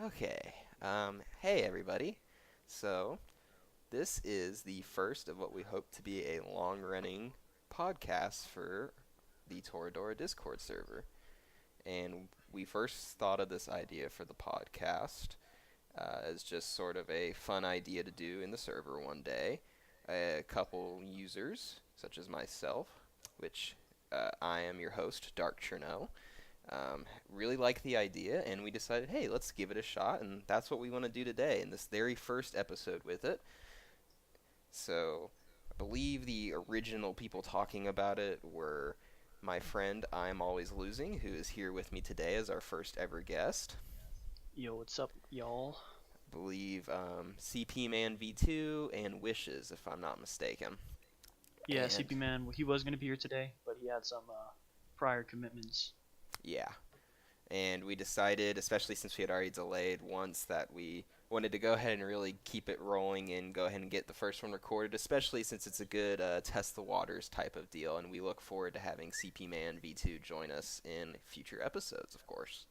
Okay. Hey everybody. So, this is the first of what we hope to be a long-running podcast for the Toradora Discord server. And we first thought of this idea for the podcast as just sort of a fun idea to do in the server one day. A couple users, such as myself, which I am your host, Dark Trennow, really liked the idea, and we decided, hey, let's give it a shot, and that's what we want to do today in this very first episode with it. So, I believe the original people talking about it were my friend I'm Always Losing, who is here with me today as our first ever guest. Yo, what's up, y'all? I believe CP Man V2 and Wishes, if I'm not mistaken. Yeah, And CP Man, he was gonna be here today, but he had some prior commitments. yeah, and we decided, especially since we had already delayed once, that we wanted to go ahead and really keep it rolling and go ahead and get the first one recorded, especially since it's a good test the waters type of deal, and we look forward to having CP Man V2 join us in future episodes, of course.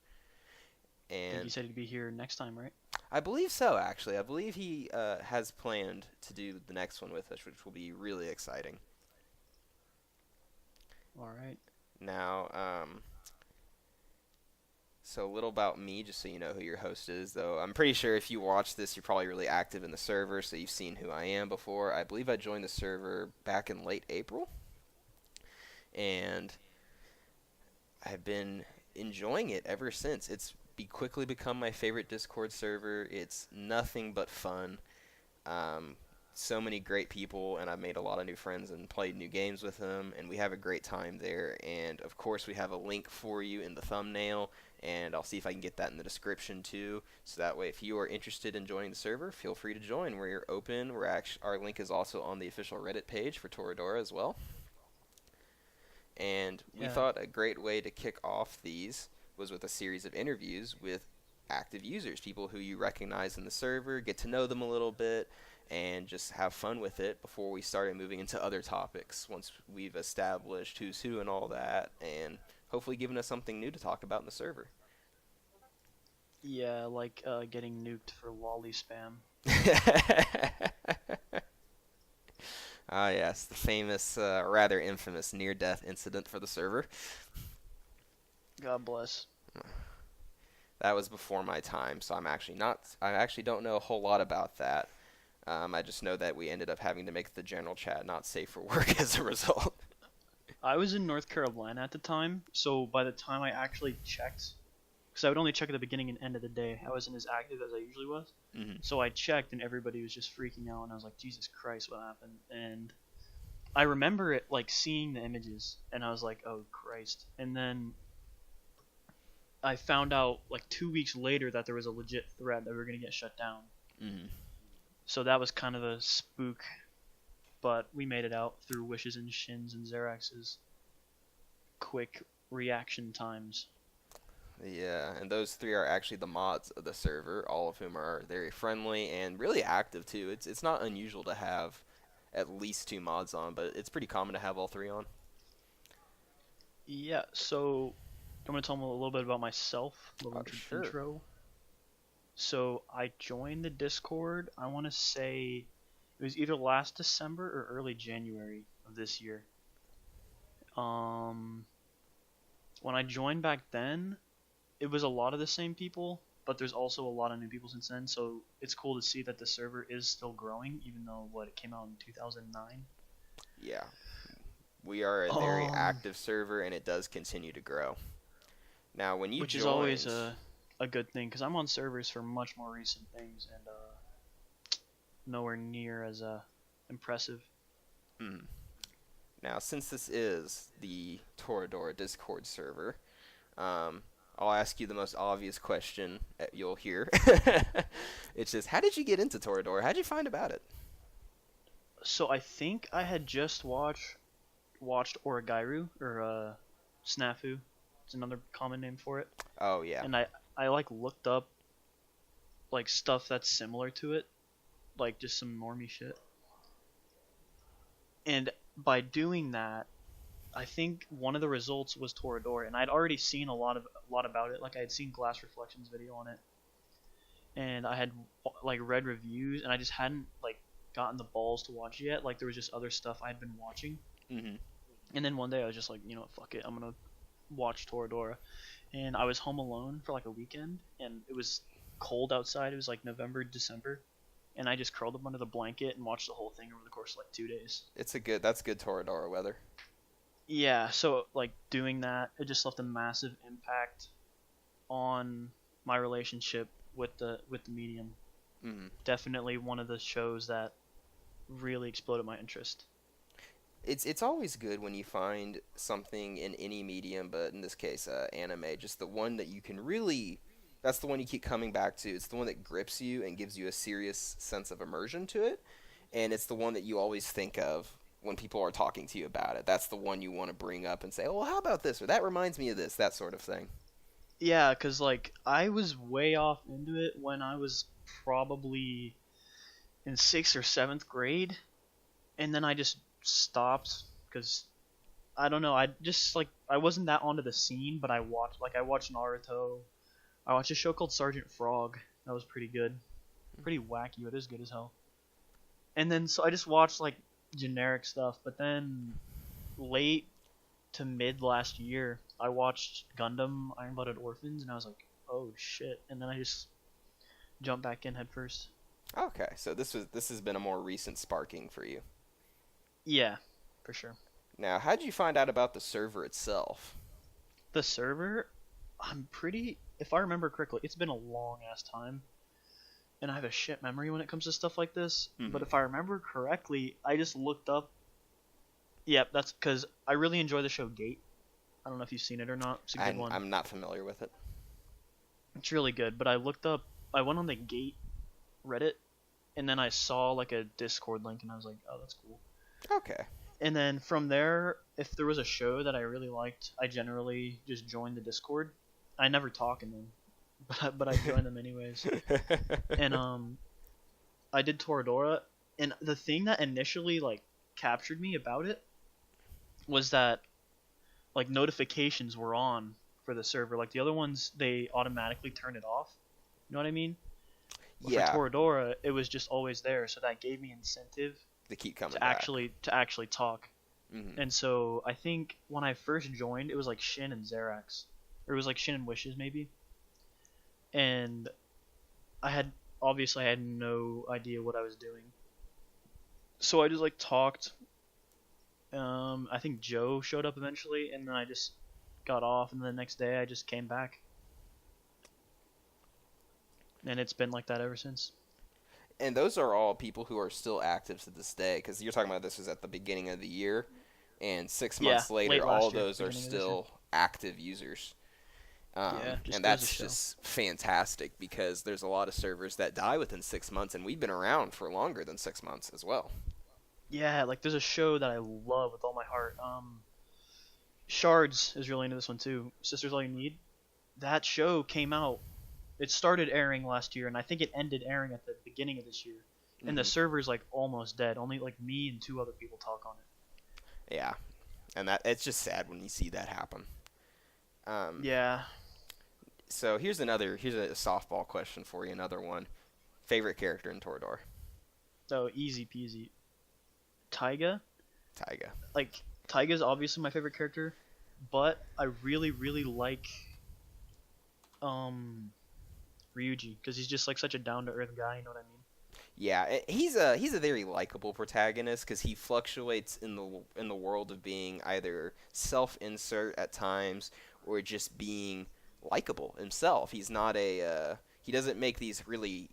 I think he And said he'd be here next time, right? I believe so, actually. I believe he has planned to do the next one with us, which will be really exciting. All right. Now, so a little about me, just so you know who your host is, though. I'm pretty sure if you watch this, you're probably really active in the server, so you've seen who I am before. I believe I joined the server back in late April, and I've been enjoying it ever since. Quickly become my favorite Discord server. It's nothing but fun. Um, so many great people, and I've made a lot of new friends and played new games with them, and we have a great time there. And of course, we have a link for you in the thumbnail, and I'll see if I can get that in the description too. So that way, if you are interested in joining the server, feel free to join. We're open. Our link is also on the official Reddit page for Toradora as well. And we Yeah. thought a great way to kick off these was with a series of interviews with active users, people who you recognize in the server, get to know them a little bit, and just have fun with it before we started moving into other topics once we've established who's who and all that, and hopefully giving us something new to talk about in the server. Yeah, like getting nuked for lolly spam. Ah, yes, the famous, rather infamous near death incident for the server. God bless. That was before my time, so I actually don't know a whole lot about that. I just know that we ended up having to make the general chat not safe for work as a result. I was in North Carolina at the time, so by the time I actually checked, because I would only check at the beginning and end of the day, I wasn't as active as I usually was. Hmm. So I checked, and everybody was just freaking out, and I was like, Jesus Christ, what happened? And I remember it, like, seeing the images, and I was like, oh, Christ. And then I found out like 2 weeks later that there was a legit threat that we were gonna get shut down. Hmm. So that was kind of a spook, but we made it out through Wishes and Shins and Xerax's quick reaction times. Yeah, and those three are actually the mods of the server, all of whom are very friendly and really active too. It's not unusual to have at least two mods on, but it's pretty common to have all three on. Yeah, so I'm gonna tell them a little bit about myself, a little Sure. intro. So I joined the Discord. I want to say it was either last December or early January of this year. Um, when I joined back then, it was a lot of the same people, but there's also a lot of new people since then. So it's cool to see that the server is still growing, even though it came out in 2009. Yeah, we are a very Um, active server, and it does continue to grow. Now, when you which is always joined, a good thing because I'm on servers for much more recent things and nowhere near as impressive. mm, now since this is the Toradora Discord server, um, I'll ask you the most obvious question that you'll hear. It's just, how did you get into Toradora? How'd you find about it? So I think I had just watched Origairu or Snafu. It's another common name for it. Oh yeah. And I like looked up like stuff that's similar to it, like just some normie shit. And by doing that, I think one of the results was Toradora, and I'd already seen a lot about it. Like I had seen Glass Reflections video on it, and I had like read reviews, and I just hadn't like gotten the balls to watch it yet. Like there was just other stuff I'd been watching, Mhm. and then one day I was just like, you know what, fuck it, I'm gonna watch Toradora. And I was home alone for like a weekend, and it was cold outside. It was like November, December, and I just curled up under the blanket and watched the whole thing over the course of like 2 days. That's good Toradora weather. Yeah, so like doing that, it just left a massive impact on my relationship with the medium. Mhm. Definitely one of the shows that really exploded my interest. It's always good when you find something in any medium, but in this case, anime, just the one that you can really. That's the one you keep coming back to. It's the one that grips you and gives you a serious sense of immersion to it, and it's the one that you always think of when people are talking to you about it. That's the one you want to bring up and say, "Oh, well, how about this?" or "That reminds me of this," that sort of thing. Yeah, cause like I was way off into it when I was probably in 6th or 7th grade, and then I just stopped because I don't know. I just like I wasn't that onto the scene, but I watched Naruto. I watched a show called Sergeant Frog. That was pretty good, pretty wacky, but it was good as hell. And then so I just watched like generic stuff, but then late to mid last year, I watched Gundam Iron Blooded Orphans, and I was like, oh shit! And then I just jumped back in head first. Okay, so this has been a more recent sparking for you. Yeah, for sure. Now, how did you find out about the server itself? The server, if I remember correctly, it's been a long ass time, and I have a shit memory when it comes to stuff like this. Mhm. But if I remember correctly, I just looked up. Yep, that's because I really enjoy the show Gate. I don't know if you've seen it or not. It's a good one. I'm not familiar with it. It's really good. But I went on the Gate Reddit, and then I saw like a Discord link, and I was like, oh, that's cool. Okay. And then from there, if there was a show that I really liked, I generally just joined the Discord. I never talk in them, but I joined them anyways. And I did Toradora, and the thing that initially like captured me about it was that like notifications were on for the server. Like the other ones, they automatically turn it off. You know what I mean? But Yeah. for Toradora, it was just always there, so that gave me incentive To keep coming to back. actually talk. Mhm. And so I think when I first joined, it was like Shin and Xerax, or it was like Shin and Wishes maybe. And I had no idea what I was doing, so I just like talked. I think Joe showed up eventually, and then I just got off, and the next day I just came back, and it's been like that ever since. And those are all people who are still active to this day, because you're talking about this was at the beginning of the year, and 6 months Yeah, late later, last all year, those are beginning of this year. still active users. Yeah, just And goes to that's show. just fantastic, because there's a lot of servers that die within 6 months, and we've been around for longer than 6 months as well. Yeah, like there's a show that I love with all my heart. Shards is really into this one too. Sisters All You Need. That show came out. It started airing last year, and I think it ended airing at the beginning of this year. And the Mhm. server's like almost dead. Only like me and 2 other people talk on it. Yeah, and that it's just sad when you see that happen. Yeah. So here's a softball question for you. Another one. Favorite character in Toradora? So easy peasy. Taiga. Taiga. Like Taiga's obviously my favorite character, but I really really like Ryuji because he's just like such a down to earth guy. You know what I mean? Yeah, he's a very likable protagonist because he fluctuates in the world of being either self-insert at times or just being likable himself. He's not he doesn't make these really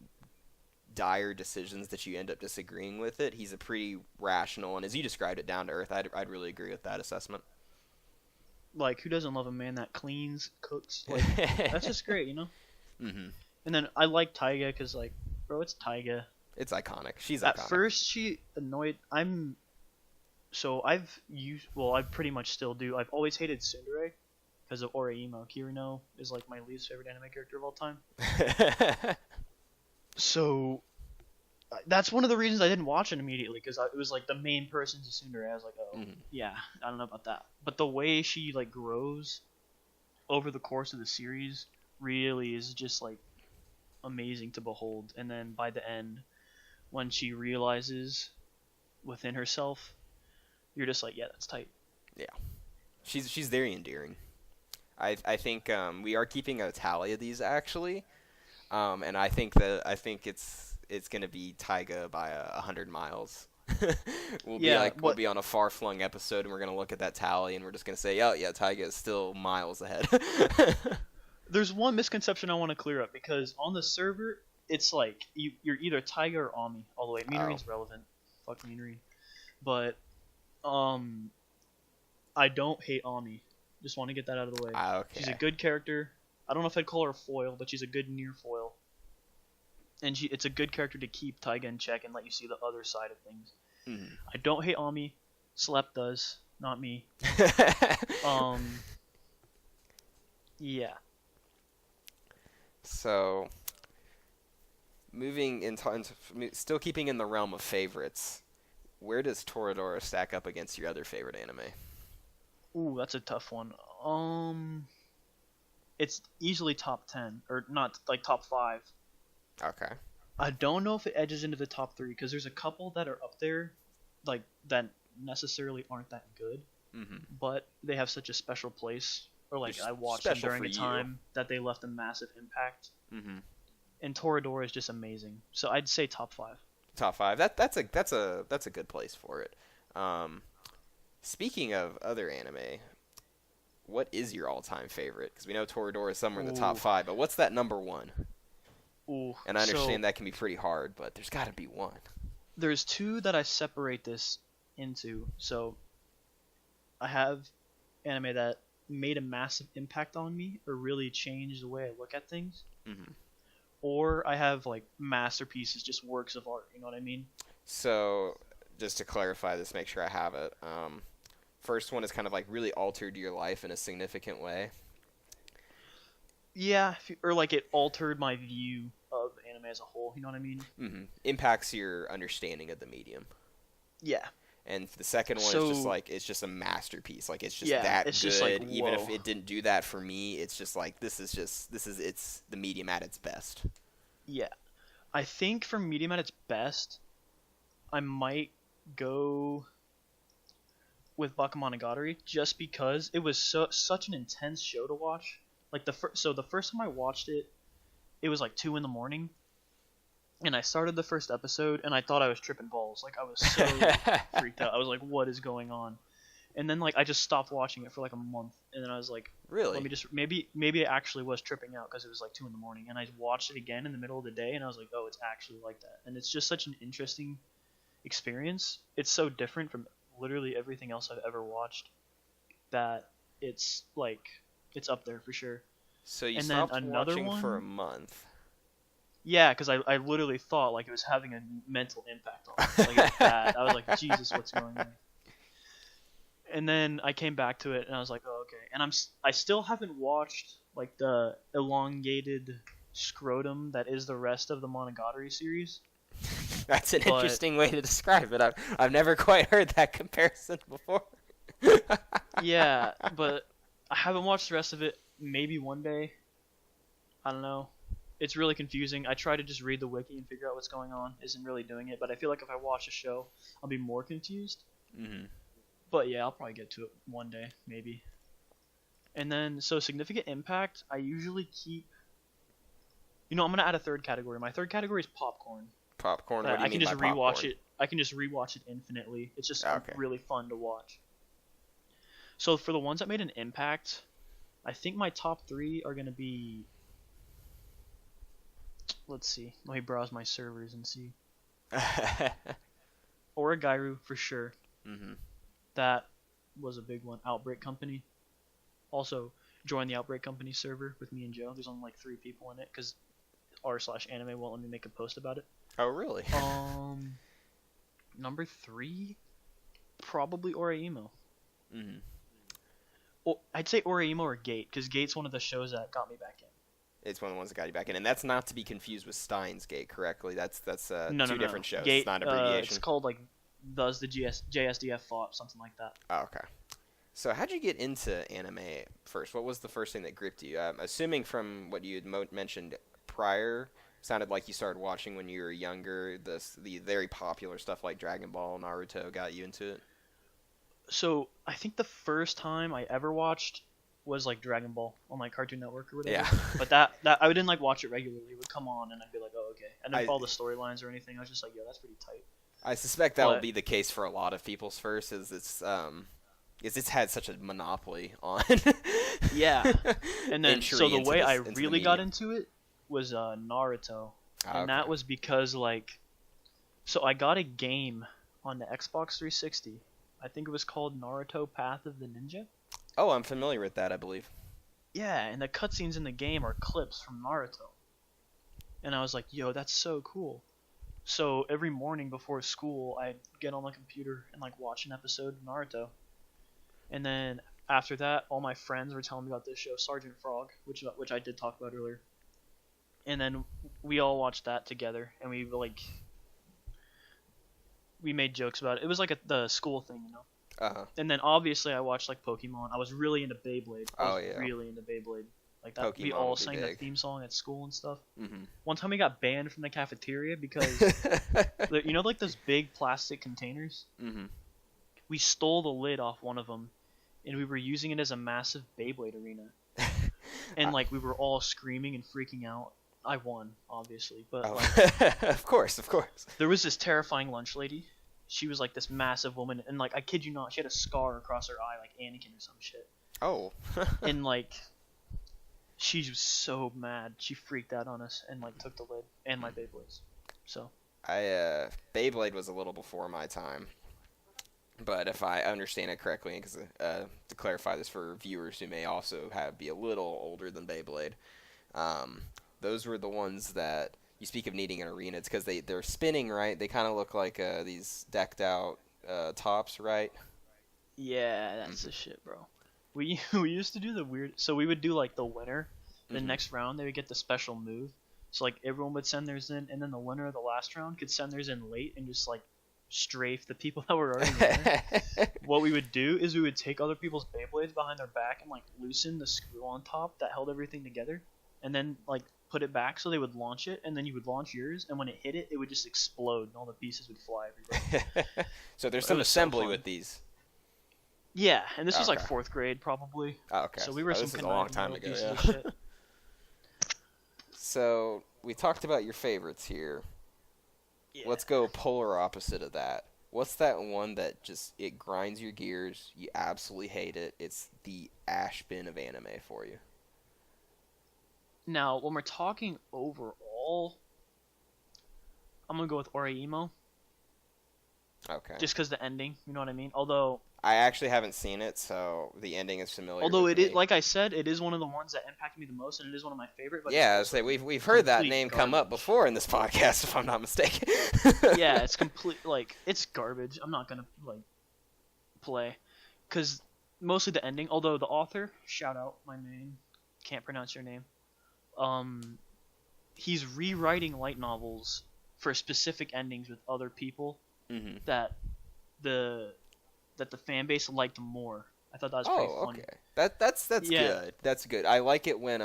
dire decisions that you end up disagreeing with it. He's a pretty rational, and as you described it, down to earth. I'd really agree with that assessment. Like who doesn't love a man that cleans, cooks? Like that's just great, you know. Hmm. And then I like Taiga because like, bro, it's Taiga. It's iconic. She's At iconic. first, she annoyed. I pretty much still do. I've always hated Tsundere because of Oreimo. Kirino is like my least favorite anime character of all time. So that's one of the reasons I didn't watch it immediately because it was like the main person's a Tsundere. I was like, oh Mhm. yeah, I don't know about that. But the way she like grows over the course of the series really is just like amazing to behold. And then by the end, when she realizes within herself, you're just like, yeah, that's tight. Yeah, she's very endearing. I think we are keeping a tally of these actually, and I think it's gonna be Taiga by 100 miles. Yeah, We'll what be on a far flung episode and we're gonna look at that tally and we're just gonna say, oh yeah, Taiga is still miles ahead. there's one misconception I want to clear up because on the server, it's like you're either Taiga or Ami all the way. Minori's relevant. Fuck Minori. But I don't hate Ami. Just want to get that out of the way. Okay. She's a good character. I don't know if I'd call her a foil, but she's a good near foil. And it's a good character to keep Taiga in check and let you see the other side of things. Mm. I don't hate Ami. Slep does, not me. Yeah. So, moving still keeping in the realm of favorites, where does Toradora stack up against your other favorite anime? Ooh, that's a tough one. It's easily top 10 or not like top 5. Okay. I don't know if it edges into the top 3 because there's a couple that are up there, like that necessarily aren't that good, but they have such a special place. Or like I watched them during a time that they left a massive impact. And Toradora is just amazing. So I'd say top 5. Top 5. That's a good place for it. Speaking of other anime, what is your all-time favorite? Because we know Toradora is somewhere in the top 5, but what's that number 1? Ooh, and I understand that can be pretty hard, but there's got to be one. There's 2 that I separate this into. So I have anime that made a massive impact on me or really changed the way I look at things. Or I have like masterpieces, just works of art. You know what I mean? So just to clarify this, make sure I have it. First one is kind of like really altered your life in a significant way. Yeah, or like it altered my view of anime as a whole. You know what I mean? Impacts your understanding of the medium. Yeah. And the second one is just like, it's just a masterpiece. Like, it's just that it's good. Just like, even if it didn't do that for me, it's just like, it's the medium at its best. Yeah. I think for medium at its best, I might go with Bakemonogatari just because it was such an intense show to watch. Like the first time I watched it, it was like 2 a.m. And I started the first episode, and I thought I was tripping balls. Like, I was so freaked out. I was like, what is going on? And then, like, I just stopped watching it for, like, a month. And then I was like, really? Let me just... Maybe I actually was tripping out because it was, like, 2 a.m. And I watched it again in the middle of the day, and I was like, oh, it's actually like that. And it's just such an interesting experience. It's so different from literally everything else I've ever watched that it's, like, it's up there for sure. So you stopped watching for a month. Yeah, because I literally thought like it was having a mental impact on me. Like it was bad. I was like, Jesus, what's going on? And then I came back to it, and I was like, oh, okay. And I still haven't watched like the elongated scrotum that is the rest of the Monogatari series. That's an interesting way to describe it. I've never quite heard that comparison before. Yeah, but I haven't watched the rest of it. Maybe one day. I don't know. It's really confusing. I try to just read the wiki and figure out what's going on. Isn't really doing it, but I feel like if I watch a show, I'll be more confused. But yeah, I'll probably get to it one day, maybe. And then, so significant impact, I usually keep... I'm going to add a third category. My third category is popcorn. Popcorn? What do you mean by popcorn? Rewatch it. I can just rewatch it infinitely. It's just really fun to watch. So for the ones that made an impact, I think my top 3 are going to be... Let's see. Let me browse my servers and see. Origairu for sure. That was a big one. Outbreak Company. Also, join the Outbreak Company server with me and Joe. There's only like 3 people in it because r/anime won't let me make a post about it. Oh, really? Number 3, probably Oreimo. I'd say Oreimo or Gate because Gate's one of the shows that got me back in. It's one of the ones that got you back in, and that's not to be confused with Steins Gate, correctly? That's no, two different shows. Gate, it's not an abbreviation. It's called like Thus the JSDF Fought, something like that. Oh, okay. So how'd you get into anime first? What was the first thing that gripped you? Assuming from what you had mentioned prior, Sounded like you started watching when you were younger. The very popular stuff like Dragon Ball, Naruto got you into it. So I think the first time I ever watched was like Dragon Ball on like Cartoon Network or whatever. Yeah. But that I didn't like watch it regularly. It would come on and I'd be like, oh okay. I didn't I- follow the storylines or anything. I was just like, yo, that's pretty tight. I suspect that will But- be the case for a lot of people's first, is it's had such a monopoly on. Yeah. And then entry so the into way I into the really got medium. into it was Naruto, Ah, and that was because like, so I got a game on the Xbox 360. I think it was called Naruto Path of the Ninja. Oh, I'm familiar with that, I believe. Yeah, and the cutscenes in the game are clips from Naruto. And I was like, yo, that's so cool. So every morning before school, I'd get on my computer and like watch an episode of Naruto. And then after that, all my friends were telling me about this show, Sergeant Frog, which I did talk about earlier. And then we all watched that together, and we made jokes about it. It was like the school thing, you know. Uh-huh. And then obviously I watched like Pokemon. I was really into Beyblade. I was Oh, yeah. really into Beyblade. Like that, we Pokemon all would be sang the big. theme song at school and stuff. Mm-hmm. One time we got banned from the cafeteria because you know like those big plastic containers. Mm-hmm. We stole the lid off one of them, and we were using it as a massive Beyblade arena. And like we were all screaming and freaking out. I won, obviously, but Oh. like Of course. there was this terrifying lunch lady. She was like this massive woman, and like I kid you not, she had a scar across her eye like Anakin or some shit. Oh. And like she was so mad, she freaked out on us and like took the lid and my Beyblades. So Beyblade was a little before my time. But if I understand it correctly, because to clarify this for viewers who may also be a little older than Beyblade, those were the ones that you speak of needing an arena. It's because they're spinning, right? They kind of look like these decked out tops, right? yeah, that's the shit, bro. We used to do the weird. So we would do like the winner. The Mhm. next round they would get the special move. So like everyone would send theirs in, and then the winner of the last round could send theirs in late and just like strafe the people that were already there. What we would do is we would take other people's Beyblades behind their back and like loosen the screw on top that held everything together, and then like put it back so they would launch it, and then you would launch yours, and when it hit it, it would just explode and all the pieces would fly everywhere. So there's It some was so assembly fun. with these. Yeah, and this was like Okay. 4th grade probably. Oh, okay. So we were Oh, some this is a long conniving time little ago. pieces Yeah. of shit. So we talked about your favorites here. Yeah. Let's go polar opposite of that. What's that one that just it grinds your gears? You absolutely hate it. It's the ash bin of anime for you. Now, when we're talking overall, I'm gonna go with Oreimo, Okay. just because the ending. You know what I mean? Although I actually haven't seen it, so the ending is familiar. Although with it is, me. like I said, it is one of the ones that impacted me the most, and it is one of my favorite. But Yeah, I it's say we've heard that complete name come up garbage. before in this podcast, if I'm not mistaken. yeah, it's complete. Like it's garbage. I'm not gonna like play, cause mostly the ending. Although the author, shout out my name, can't pronounce your name. He's rewriting light novels for specific endings with other people Mhm. that the fan base liked more. I thought that was pretty Oh, funny. okay. That's Yeah. good. That's good. I like it when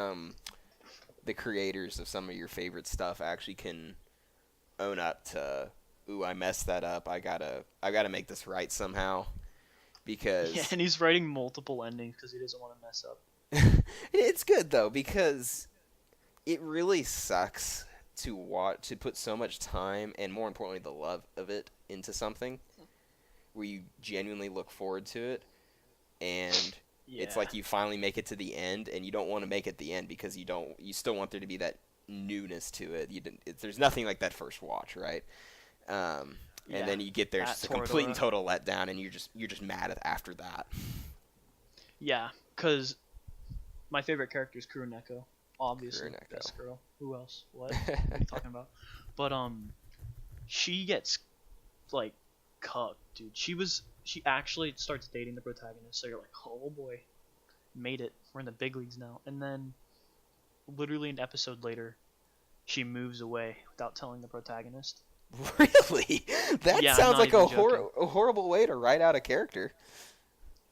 the creators of some of your favorite stuff actually can own up to, ooh, I messed that up. I gotta make this right somehow, because Yeah, and he's writing multiple endings because he doesn't want to mess up. it's good though, because it really sucks to put so much time and, more importantly, the love of it into something where you genuinely look forward to it, and it's Yeah. like you finally make it to the end, and you don't want to make it the end because you still want there to be that newness to it. There's nothing like that first watch, right? Yeah. And then you get there, it's At just a complete and Toradora. total letdown, and you're just mad at after that. Yeah, because my favorite character is Kuroneko. Obviously, Kuroneko. best girl. Who else? What? What are you talking about? But she gets like cucked, dude. She actually starts dating the protagonist, so you're like, oh boy, made it. We're in the big leagues now. And then, literally an episode later, she moves away without telling the protagonist. Really? That Yeah, I'm sounds not like even joking. a horrible way to write out a character.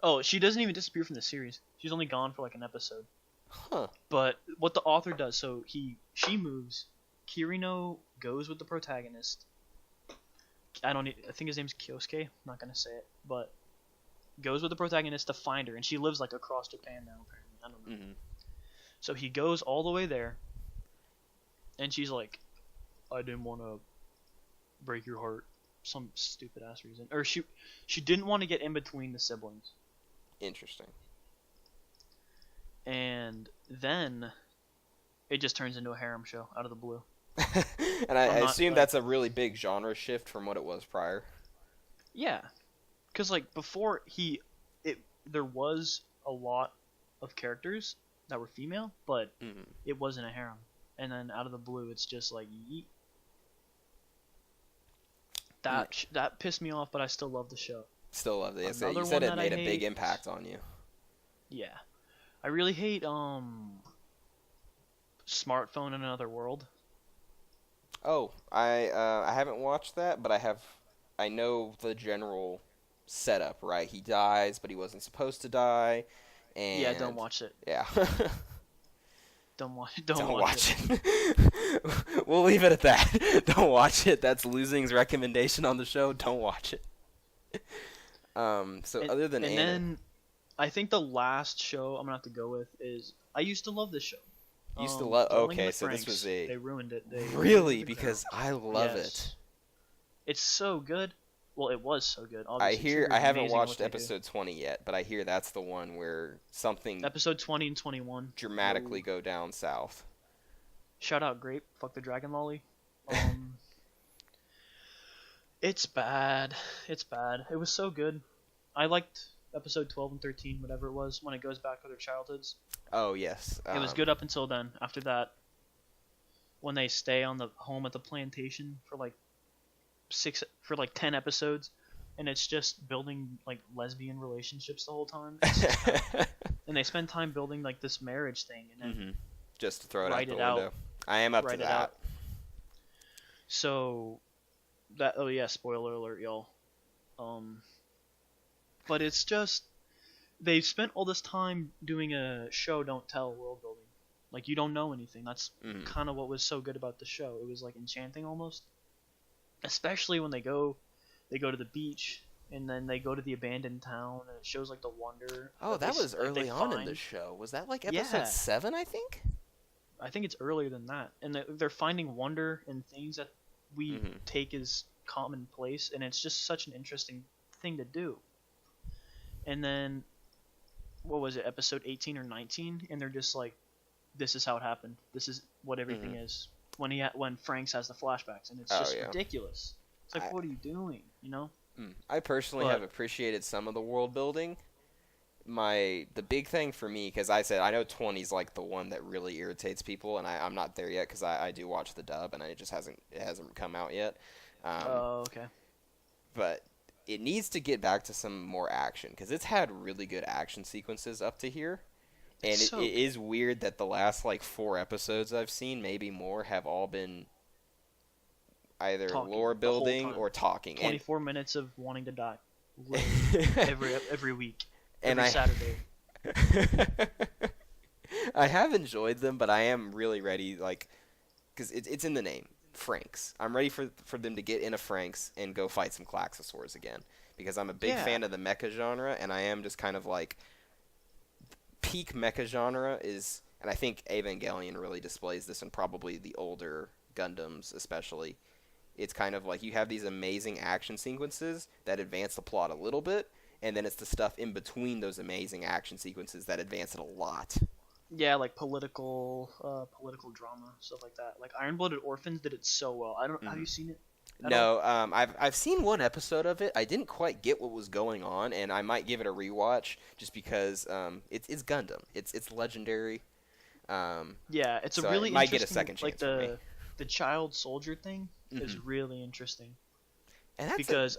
Oh, she doesn't even disappear from the series. She's only gone for like an episode. Huh. But what the author does, so she moves, Kirino goes with the protagonist. I think his name's Kyosuke. I'm not gonna say it, but goes with the protagonist to find her, and she lives like across Japan now. Apparently, I don't know. Mm-hmm. So he goes all the way there, and she's like, "I didn't want to break your heart," some stupid ass reason, or she didn't want to get in between the siblings. Interesting. And then it just turns into a harem show out of the blue. And I assume that's a really big genre shift from what it was prior. Yeah, because like before there was a lot of characters that were female, but it wasn't a harem. And then out of the blue, it's just like yeet. That pissed me off, but I still love the show. Still love it. You said it made a big impact on you. Yeah, I really hate Smartphone in Another World. Oh, I haven't watched that, but I know the general setup, right? He dies, but he wasn't supposed to die, and yeah, don't watch it. Yeah. Don't watch it. We'll leave it at that. Don't watch it. That's Losing's recommendation on the show. Don't watch it. Other than then I think the last show I'm gonna have to go with is I used to love this show. Used to love. Okay, so Franks, this was they ruined it. Really, because I love it. It's so good. Well, it was so good. Obviously, I haven't watched episode 20 yet, but I hear that's the one where something episode 20 and 21 dramatically go down south. Shout out Grape, fuck the dragon lolly. It's bad. It's bad. It was so good. I liked episode 12 and 13, whatever it was, when it goes back to their childhoods. Oh, yes. It was good up until then. After that, when they stay on the home at the plantation for like 10 episodes, and it's just building like lesbian relationships the whole time. And they spend time building like this marriage thing, and then just to throw it out the window. I am up to that. So that spoiler alert, y'all. But it's just they've spent all this time doing a show don't tell world building. Like you don't know anything. That's kind of what was so good about the show. It was like enchanting almost. Especially when they go to the beach and then they go to the abandoned town and it shows like the wonder. Oh, that was early on in the show. Was that like episode 7, I think? I think it's earlier than that. And they're finding wonder in things that we take as commonplace, and it's just such an interesting thing to do. And then what was it, episode 18 or 19, and they're just like, this is how it happened. This is what everything is. When Franks has the flashbacks, and it's just ridiculous. It's like, what are you doing? You know? I personally have appreciated some of the world building. The big thing for me, because I said I know 20 is like the one that really irritates people, and I'm not there yet because I do watch the dub, and it hasn't come out yet. Okay. But it needs to get back to some more action, because it's had really good action sequences up to here. And it is weird that the last like 4 episodes I've seen, maybe more, have all been either lore building or talking. 24 minutes of wanting to die every week, every Saturday. I have enjoyed them, but I am really ready, like, because it's in the name, Franks. I'm ready for them to get in a Franks and go fight some Klaxosaurs again, because I'm a big fan of the mecha genre, and I am just kind of like, peak mecha genre is, and I think Evangelion really displays this, and probably the older Gundams especially. It's kind of like you have these amazing action sequences that advance the plot a little bit, and then it's the stuff in between those amazing action sequences that advance it a lot. Yeah, like political drama, stuff like that. Like Iron Blooded Orphans did it so well. Have you seen it? No, I've seen one episode of it. I didn't quite get what was going on, and I might give it a rewatch just because it's Gundam. It's legendary. Yeah, it's so a really might interesting, get a second chance like for me. The child soldier thing is really interesting. And that's because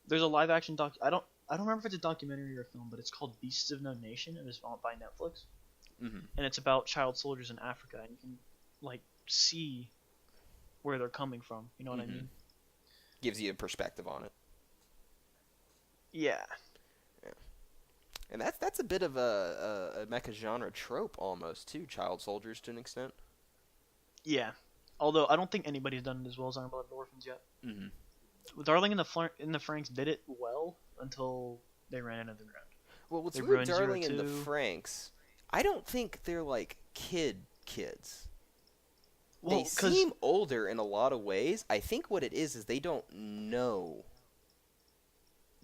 there's a live action doc. I don't remember if it's a documentary or a film, but it's called Beasts of No Nation. It was by Netflix, and it's about child soldiers in Africa, and you can like see where they're coming from. You know what I mean? Gives you a perspective on it. Yeah. And that's a bit of a mecha genre trope almost too. Child soldiers to an extent. Yeah. Although I don't think anybody's done it as well as Iron Blooded Orphans yet. Mm-hmm. Darling in the Franxx did it well until they ran into the ground. Well, what's They weird, ruined Darling Zero and the Two. Franxx, I don't think they're like kids. Well, They seem older in a lot of ways. I think what it is they don't know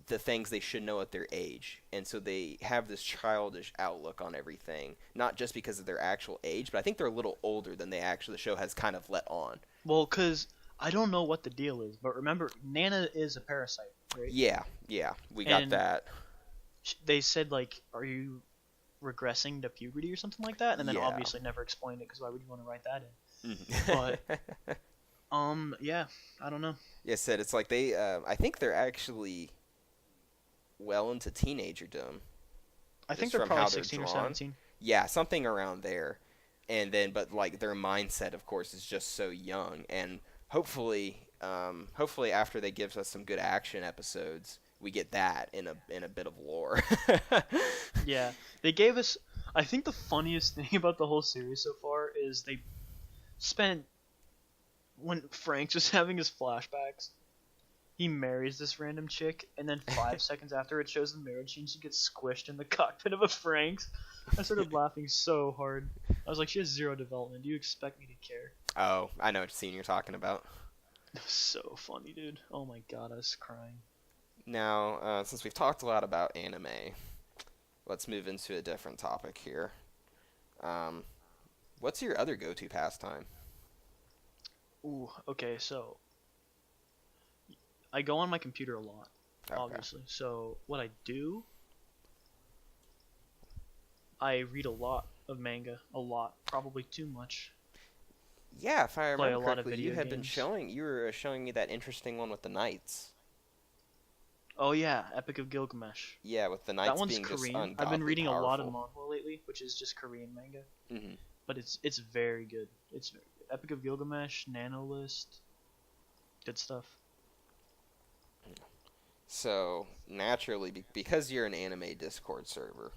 the things they should know at their age, and so they have this childish outlook on everything. Not just because of their actual age, but I think they're a little older than they actually the show has kind of let on. well, because I don't know what the deal is, but remember, Nana is a parasite, right? Yeah, we got And that. They said like, "Are you regressing to puberty or something like that?" And then Yeah. obviously never explained it because why would you want to write that in? Mhm. Yeah, I don't know. Yeah, said it's like they. I think they're actually well into teenagerdom. I think Just they're from probably how they're 16 or drawn. 17. Yeah, something around there. And then, but like their mindset, of course, is just so young. And hopefully after they give us some good action episodes, we get that in a bit of lore. Yeah, they gave us. I think the funniest thing about the whole series so far is they spent when Frank was having his flashbacks. He marries this random chick, and then 5 seconds after it shows the marriage scene, she gets squished in the cockpit of a Franxx. I started laughing so hard. I was like, she has zero development. Do you expect me to care? Oh, I know what scene you're talking about. It was so funny, dude. Oh my god, I was crying. Now, since we've talked a lot about anime, let's move into a different topic here. What's your other go-to pastime? Ooh, okay, so I go on my computer a lot, Okay. obviously. So what I do, I read a lot of manga, a lot, probably too much. Yeah, if I Play a remember lot of correctly, you video had been games. you were showing me that interesting one with the knights. Oh yeah, Epic of Gilgamesh. Yeah, with the That knights one's being just Korean. ungodly I've been reading a lot of powerful. manga lately, which is just Korean manga, Mm-hmm. but it's very good. It's very good. Epic of Gilgamesh, Nano List, good stuff. So, naturally, because you're an anime Discord server,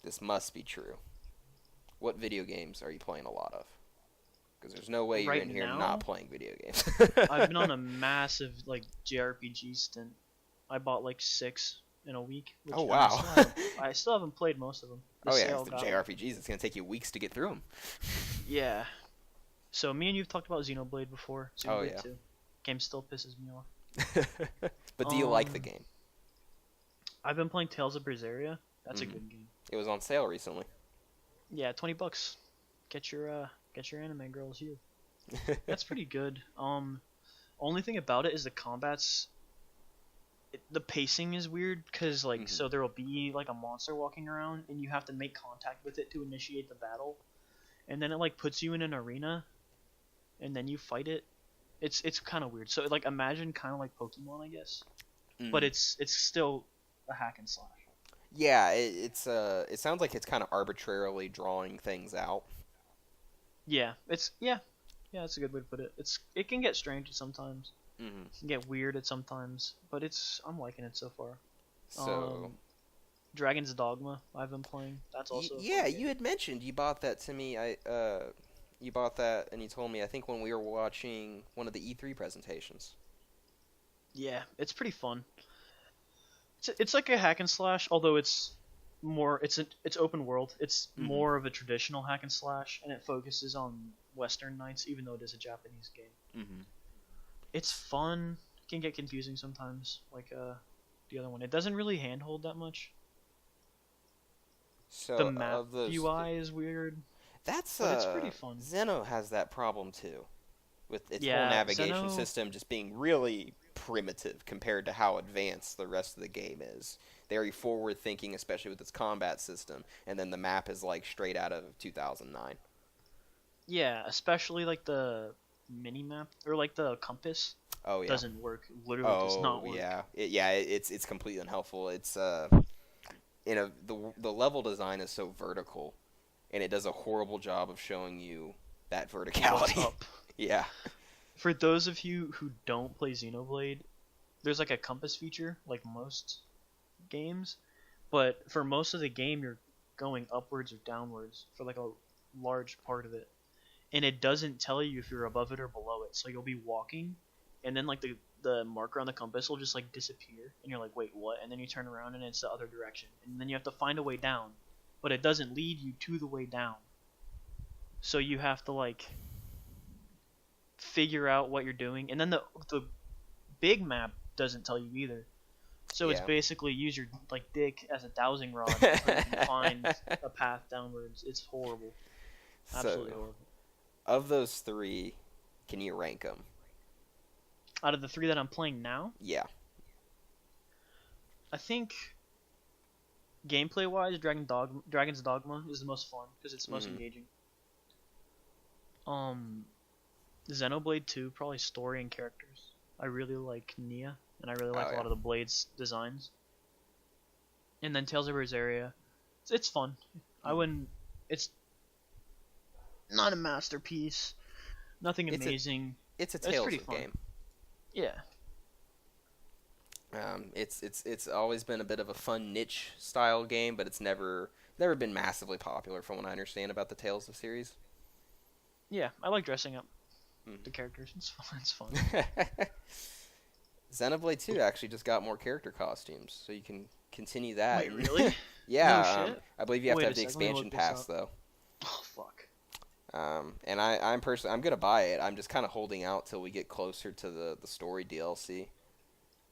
this must be true. What video games are you playing a lot of? Because there's no way you're Right in here now, not playing video games. I've been on a massive like JRPG stint. I bought like 6 in a week. Which Oh, wow. I still haven't played most of them. The Oh yeah, sale it's the got- JRPGs. It's gonna take you weeks to get through them. Yeah. So me and you've talked about Xenoblade before. Xenoblade Oh, yeah. 2. Game still pisses me off. But do you like the Um, game? I've been playing Tales of Berseria. That's Mhm. a good game. It was on sale recently. Yeah, $20. Get your anime girls here. That's pretty good. Only thing about it is the combats. The pacing is weird because like Mhm. so there will be like a monster walking around and you have to make contact with it to initiate the battle, and then it like puts you in an arena, and then you fight it. It's kind of weird. So like imagine kind of like Pokemon, I guess, but Mhm. it's still a hack and slash. Yeah, it sounds like it's kind of arbitrarily drawing things out. Yeah, that's a good way to put it. It can get strange at sometimes. Hmm. It can get weird at sometimes, but I'm liking it so far. So, Dragon's Dogma I've been playing. That's also a yeah, fun game. you had mentioned you bought that to me. You bought that and you told me I think when we were watching one of the E3 presentations. Yeah, it's pretty fun. It's like a hack and slash, although it's open world. It's Mhm. more of a traditional hack and slash, and it focuses on Western knights, even though it is a Japanese game. Mm-hmm. It's fun. It can get confusing sometimes, like the other one. It doesn't really handhold that much. So The map of those, UI is weird, that's but it's pretty fun. Zeno has that problem too, with its Yeah, whole navigation Zeno- system just being really primitive compared to how advanced the rest of the game is. Very forward thinking, especially with its combat system, and then the map is like straight out of 2009. Yeah, especially like the mini map or like the compass Oh yeah. doesn't work. Literally does not work. Yeah. It's completely unhelpful. It's the level design is so vertical, and it does a horrible job of showing you that What's verticality. up? Yeah. For those of you who don't play Xenoblade, there's like a compass feature, like most games, but for most of the game, you're going upwards or downwards for like a large part of it. and it doesn't tell you if you're above it or below it. So you'll be walking, and then like the marker on the compass will just like disappear, and you're like, wait, what? And then you turn around and it's the other direction, and then you have to find a way down, but it doesn't lead you to the way down. So you have to like figure out what you're doing, and then the big map doesn't tell you either. So it's basically use your like dick as a dowsing rod until you can find a path downwards. It's horrible, absolutely horrible. Of those three, can you rank them? Out of the three that I'm playing now, Yeah. I think gameplay-wise, Dragon's Dogma is the most fun because it's the most engaging. Xenoblade 2, probably story and characters. I really like Nia, and I really like a lot of the Blade's designs. And then Tales of Berseria, it's fun. I wouldn't. It's not a masterpiece, nothing amazing. It's a Tales of game. Yeah. It's always been a bit of a fun niche style game, but it's never been massively popular from what I understand about the Tales of series. Yeah, I like dressing up the characters. It's fun. It's fun. Xenoblade 2 actually just got more character costumes, so you can continue that. Wait, really? Yeah. No shit? I believe you have to have the expansion pass though. Oh fuck. And I'm personally I'm gonna buy it. I'm just kind of holding out till we get closer to the story DLC.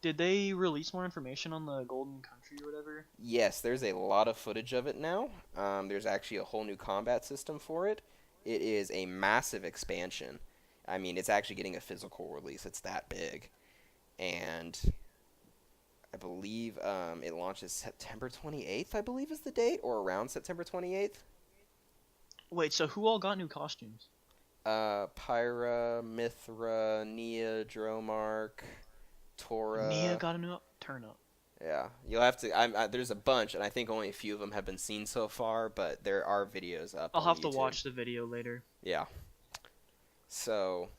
Did they release more information on the Golden Country or whatever? Yes, there's a lot of footage of it now. There's actually a whole new combat system for it. It is a massive expansion. I mean, it's actually getting a physical release. It's that big. And I believe it launches September 28th, I believe is the date, or around September 28th. Wait, so who all got new costumes? Pyra, Mithra, Nia, Dromark, Tora. Nia got a new turn-up. Yeah, you'll have to. There's a bunch, and I think only a few of them have been seen so far, but there are videos up. I'll have YouTube. to watch the video later. Yeah. So.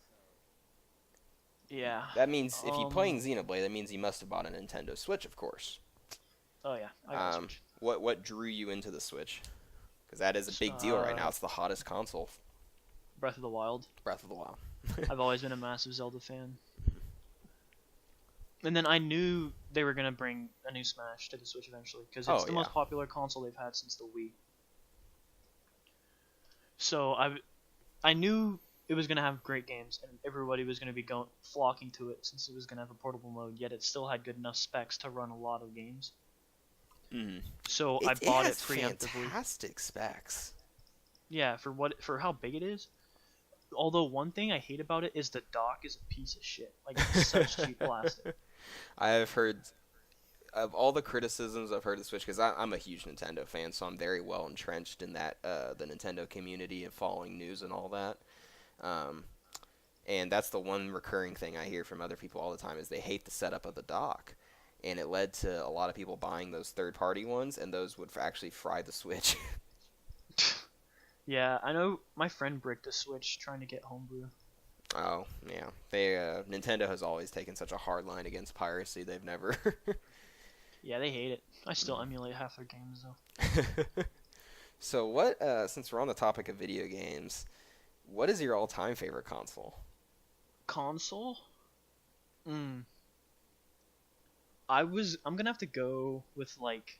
Yeah. That means if you're playing Xenoblade, that means you must have bought a Nintendo Switch, of course. Oh yeah, I got a Switch. What drew you into the Switch? Because that is a big deal right now. It's the hottest console. Breath of the Wild. Breath of the Wild. I've always been a massive Zelda fan. And then I knew they were gonna bring a new Smash to the Switch eventually, because it's the most popular console they've had since the Wii. So I knew it was gonna have great games, and everybody was gonna be flocking to it since it was gonna have a portable mode. Yet it still had good enough specs to run a lot of games. So I bought it preemptively. Fantastic specs. Yeah, for how big it is. Although one thing I hate about it is the dock is a piece of shit. Like, it's such cheap plastic. I have heard of all the criticisms I've heard of the Switch, because I'm a huge Nintendo fan, so I'm very well entrenched in that the Nintendo community and following news and all that. And that's the one recurring thing I hear from other people all the time is they hate the setup of the dock. And it led to a lot of people buying those third-party ones, and those would actually fry the Switch. Yeah, I know my friend bricked a Switch trying to get homebrew. Oh, yeah. Nintendo has always taken such a hard line against piracy. They've never... Yeah, they hate it. I still emulate half their games, though. So since we're on the topic of video games, what is your all-time favorite console? Console? I'm gonna have to go with, like,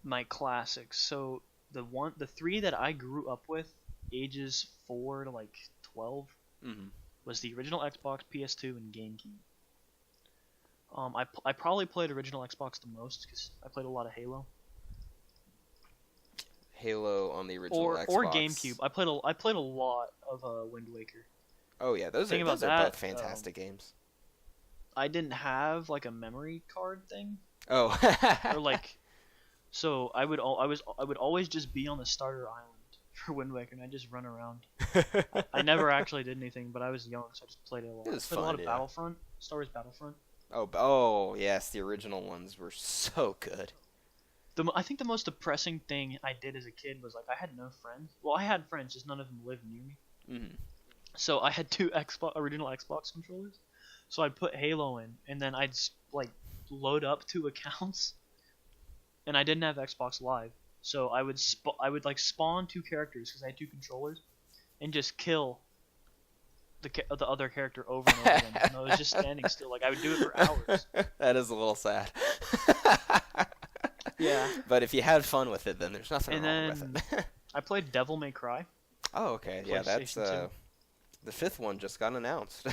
my classics. So the three that I grew up with, ages 4 to like 12, was the original Xbox, PS2, and GameCube. I probably played original Xbox the most because I played a lot of Halo. Halo on the original Xbox. Or GameCube. I played a lot of Wind Waker. Oh yeah, those are both fantastic games. I didn't have like a memory card thing. Oh. Or like, so I would always just be on the starter island for Wind Waker, and I just run around. I never actually did anything, but I was young, so I just played it a lot. It was played fun, a lot of yeah. Battlefront, Star Wars Battlefront. Oh yes, the original ones were so good. I think the most depressing thing I did as a kid was like I had no friends. Well, I had friends, just none of them lived near me. So I had two original Xbox controllers. So I'd put Halo in, and then I'd like load up 2 accounts, and I didn't have Xbox Live, So I would like spawn 2 characters because I had 2 controllers, and just kill the other character over and over again. And I was just standing still. Like I would do it for hours. That is a little sad. Yeah. But if you had fun with it, then there's nothing And wrong then with it. I played Devil May Cry. Oh, okay. Yeah, that's PlayStation 2. the 5th one just got announced.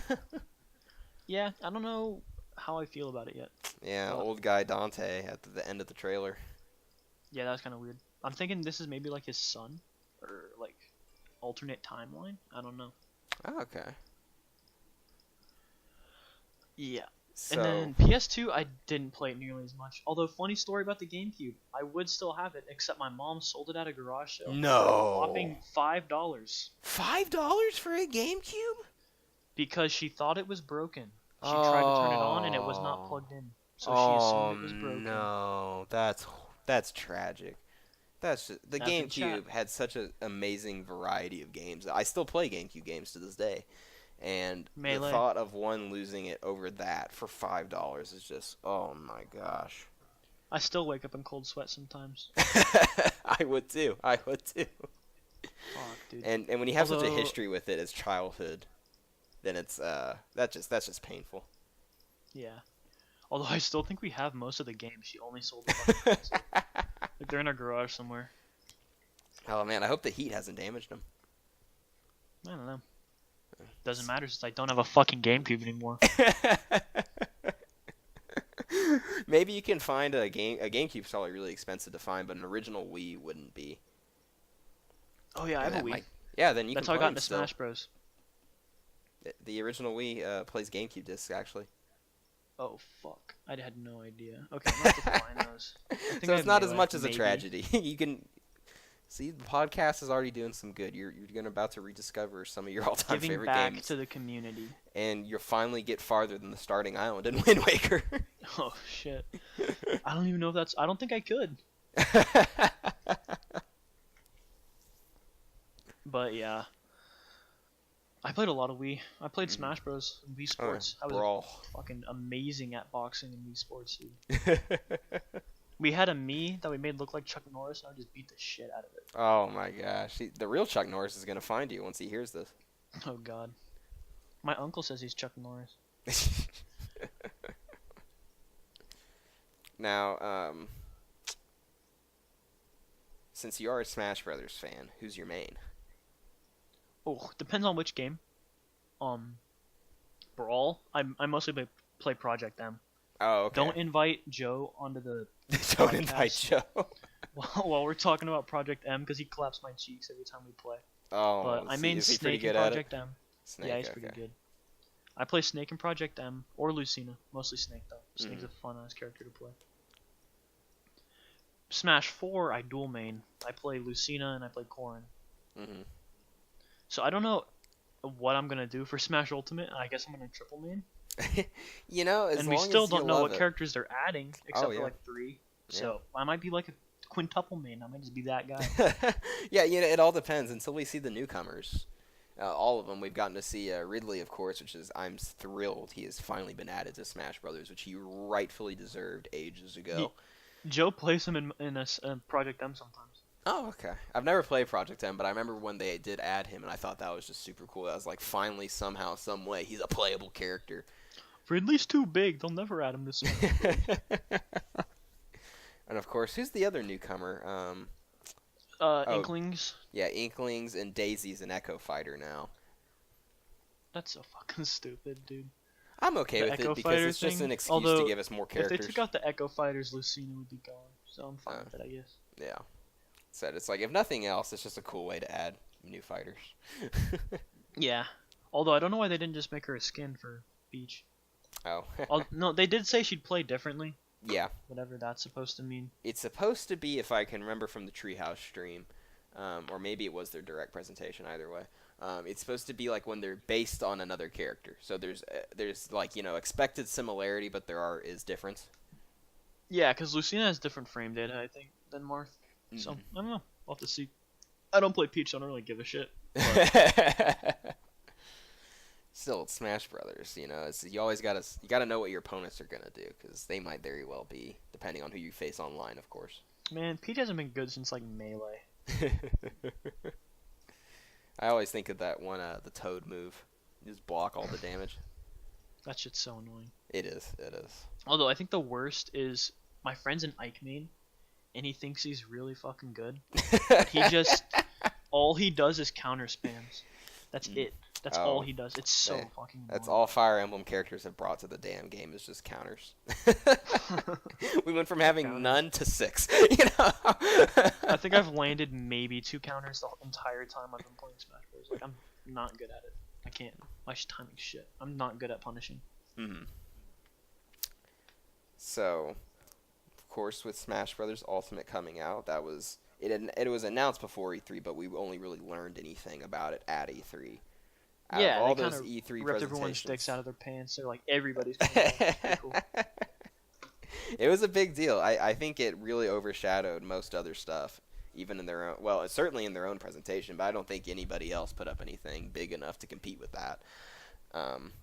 Yeah, I don't know how I feel about it yet. Yeah, Well, old guy Dante at the end of the trailer. Yeah, that was kind of weird. I'm thinking this is maybe like his son, or like alternate timeline. I don't know. Oh, okay. Yeah. So, And then PS2, I didn't play it nearly as much. Although, funny story about the GameCube, I would still have it, except my mom sold it at a garage sale. no. For a whopping $5. $5 for a GameCube? Because she thought it was broken. She tried to turn it on and it was not plugged in. So she assumed it was broken. No, that's tragic. That's just, the That's in GameCube chat. had such an amazing variety of games. I still play GameCube games to this day, and Melee. the thought of one losing it over that for $5 is just, oh my gosh. I still wake up in cold sweat sometimes. I would too. I would too. Fuck, dude. And when you have such a Although- history with it as childhood, then it's that's just painful. Yeah. Although I still think we have most of the games. She only sold the fucking console. Like they're in our garage somewhere. Oh man, I hope the heat hasn't damaged them. I don't know. Doesn't matter since I don't have a fucking GameCube anymore. Maybe you can find a GameCube's probably really expensive to find, but an original Wii wouldn't be. Oh yeah, I have a That Wii. might- yeah, then you That's can how I play got them into still. Smash Bros. The original Wii plays GameCube discs actually. Oh fuck! I had no idea. Okay, I'm gonna have to find those. I think So I it's have not as Melee, much as a maybe. tragedy. You can see the podcast is already doing some good. You're about to rediscover some of your all-time Giving favorite back games, to the community. and you'll finally get farther than the starting island in Wind Waker. Oh shit! I don't even know if that's. I don't think I could. But yeah, I played a lot of Wii. I played Smash Bros. And Wii Sports. I was Brawl. fucking amazing at boxing in Wii Sports, dude. We had a me that we made look like Chuck Norris, and I would just beat the shit out of it. Oh my gosh, the real Chuck Norris is gonna find you once he hears this. Oh god. My uncle says he's Chuck Norris. Now, since you are a Smash Brothers fan, who's your main? Oh, depends on which game. Brawl. I mostly play Project M. Oh, okay. Don't invite Joe onto the Don't invite podcast. Joe. while we're talking about Project M because he claps my cheeks every time we play. Oh, But I is main he pretty Snake in good at it? Project M. Snake, Yeah, he's okay. pretty good. I play Snake in Project M or Lucina. Mostly Snake though. Snake's a fun ass character to play. Smash 4, I dual main. I play Lucina and I play Corrin. Mhm. So I don't know what I'm gonna do for Smash Ultimate. I guess I'm gonna triple main. You know, as And long we still as you don't know love what it. characters they're adding, except Oh, yeah. for like 3. So I might be like a quintuple main. I might just be that guy. Yeah, you know, it all depends until we see the newcomers. All of them. We've gotten to see Ridley, of course, which is I'm thrilled he has finally been added to Smash Brothers, which he rightfully deserved ages ago. Joe plays him in a Project M sometimes. Oh, okay. I've never played Project M, but I remember when they did add him, and I thought that was just super cool. I was like, finally, somehow, some way, he's a playable character. Ridley's too big. They'll never add him to Smash. And of course, who's the other newcomer? Inklings. Yeah, Inklings and Daisy's an Echo Fighter now. That's so fucking stupid, dude. I'm okay The with Echo it because Fighter it's just thing, an excuse although to give us more characters. If they took out the Echo Fighters, Lucina would be gone. So I'm fine with it, I guess. Yeah. Said it's like, if nothing else, it's just a cool way to add new fighters. Yeah. Although I don't know why they didn't just make her a skin for Peach. Oh. No, they did say she'd play differently. Yeah. Whatever that's supposed to mean. It's supposed to be, if I can remember from the Treehouse stream, or maybe it was their direct presentation, either way. It's supposed to be like when they're based on another character. So there's like, you know, expected similarity, but there is difference. Yeah, because Lucina has different frame data, I think, than Marth. So, Mhm. I don't know. We'll have to see. I don't play Peach, so I don't really give a shit. Still, it's Smash Brothers. You know, you gotta know what your opponents are gonna do because they might very well be, depending on who you face online, of course. Man, Peach hasn't been good since like Melee. I always think of that one, the Toad move. You just block all the damage. That shit's so annoying. It is. It is. Although I think the worst is my friend's an Ike main, and he thinks he's really fucking good. He just all he does is counter spams. That's it. That's all he does. It's so fucking annoying. That's all Fire Emblem characters have brought to the damn game is just counters. We went from having none to 6. You know. I think I've landed maybe 2 counters the entire time I've been playing Smash Bros. Like I'm not good at it. I can't. My timing shit. I'm not good at punishing. Mm-hmm. So, of course, with Smash Brothers Ultimate coming out, that was it was announced before E3, but we only really learned anything about it at E3. Out yeah, of all they those kind of E3 ripped everyone's presentations, dicks out of their pants. They're like everybody's. Pretty cool. It was a big deal. I think it really overshadowed most other stuff, even in their own. Well, certainly in their own presentation, but I don't think anybody else put up anything big enough to compete with that.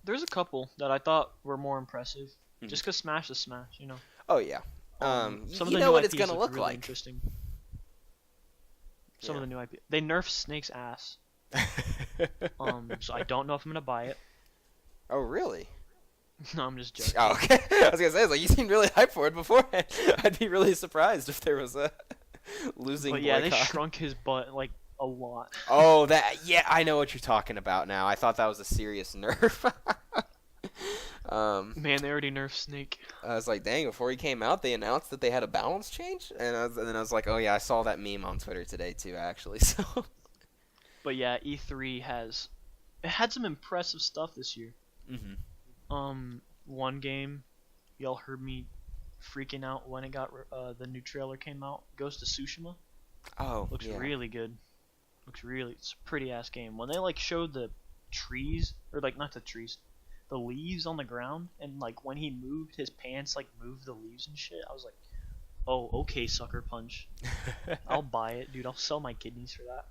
There's a couple that I thought were more impressive, just because Smash is Smash, you know. Oh yeah. Some of you the know new what it's IPs gonna look really like. Interesting. Some of the new IP. They nerfed Snake's ass. So I don't know if I'm gonna buy it. Oh really? No, I'm just joking. Oh, okay. I was gonna say, like, you seemed really hyped for it beforehand. I'd be really surprised if there was a losing. But yeah, boycott. they shrunk his butt like a lot. Oh, that. Yeah, I know what you're talking about now. I thought that was a serious nerf. Man, they already nerfed Snake. I was like, dang! Before he came out, they announced that they had a balance change, and then I was like, oh yeah, I saw that meme on Twitter today too, actually. So. But yeah, E3 had some impressive stuff this year. Mm-hmm. One game, y'all heard me freaking out when it got the new trailer came out. Ghost of Tsushima. Oh, looks yeah. really good. It's a pretty ass game. When they like showed the trees, or like not the trees, the leaves on the ground, and like when he moved his pants, like moved the leaves and shit. I was like, oh, okay, Sucker Punch. I'll buy it, dude. I'll sell my kidneys for that.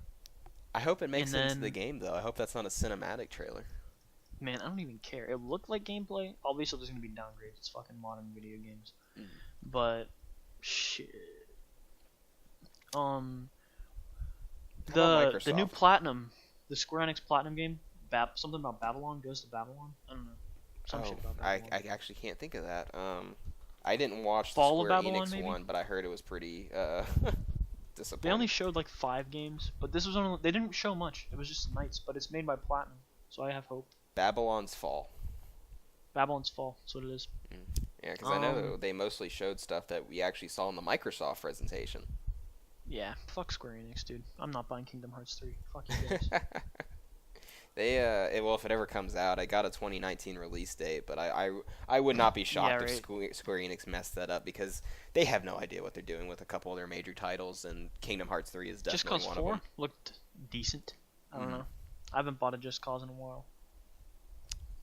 I hope it makes sense to the game, though. I hope that's not a cinematic trailer. Man, I don't even care. It looked like gameplay. Obviously, there's gonna be downgrades. It's fucking modern video games. But shit. The new Platinum, the Square Enix Platinum game, something about Babylon, Ghost of Babylon. I don't know. Some shit about Babylon. I actually can't think of that. I didn't watch the Fall of Square Babylon, Enix maybe? one, but I heard it was pretty disappointing. They only showed like 5 games, but this was only, they didn't show much. It was just Knights, but it's made by Platinum, so I have hope. Babylon's Fall. Babylon's Fall, that's what it is. Yeah, because I know they mostly showed stuff that we actually saw in the Microsoft presentation. Yeah, fuck Square Enix, dude. I'm not buying Kingdom Hearts 3. Fuck you guys. Well, if it ever comes out, I got a 2019 release date, but I would not be shocked if Square Enix messed that up, because they have no idea what they're doing with a couple of their major titles, and Kingdom Hearts 3 is definitely one of them. Just Cause 4 looked decent. I don't know. I haven't bought a Just Cause in a while.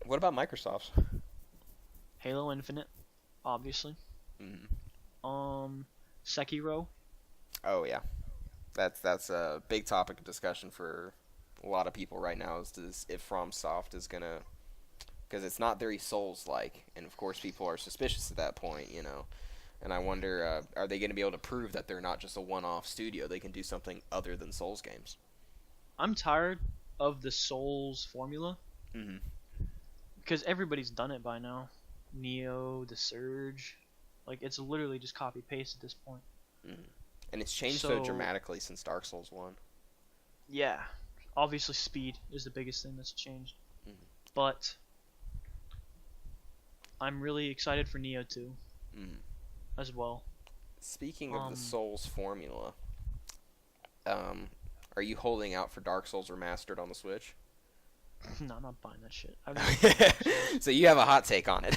What about Microsoft's? Halo Infinite, obviously. Sekiro. Oh yeah, that's a big topic of discussion for a lot of people right now. Is if FromSoft is gonna, because it's not very Souls-like, and of course people are suspicious at that point, you know. And I wonder, are they gonna be able to prove that they're not just a one-off studio? They can do something other than Souls games. I'm tired of the Souls formula. Because everybody's done it by now. Neo, The Surge, like it's literally just copy paste at this point. And it's changed so dramatically since Dark Souls 1. Yeah, obviously speed is the biggest thing that's changed. But I'm really excited for Neo 2 as well. Speaking of the Souls formula, are you holding out for Dark Souls Remastered on the Switch? No, I'm not buying that shit. So you have a hot take on it.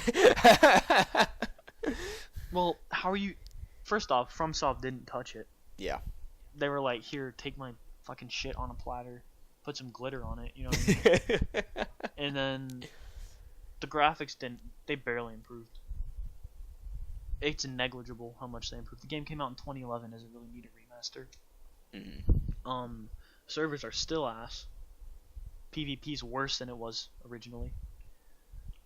Well, how are you... First off, FromSoft didn't touch it. Yeah. They were like, here, take my fucking shit on a platter, put some glitter on it, you know what I mean? And then the graphics they barely improved. It's negligible how much they improved. The game came out in 2011. Does it really need a remaster? Servers are still ass. PvP's worse than it was originally.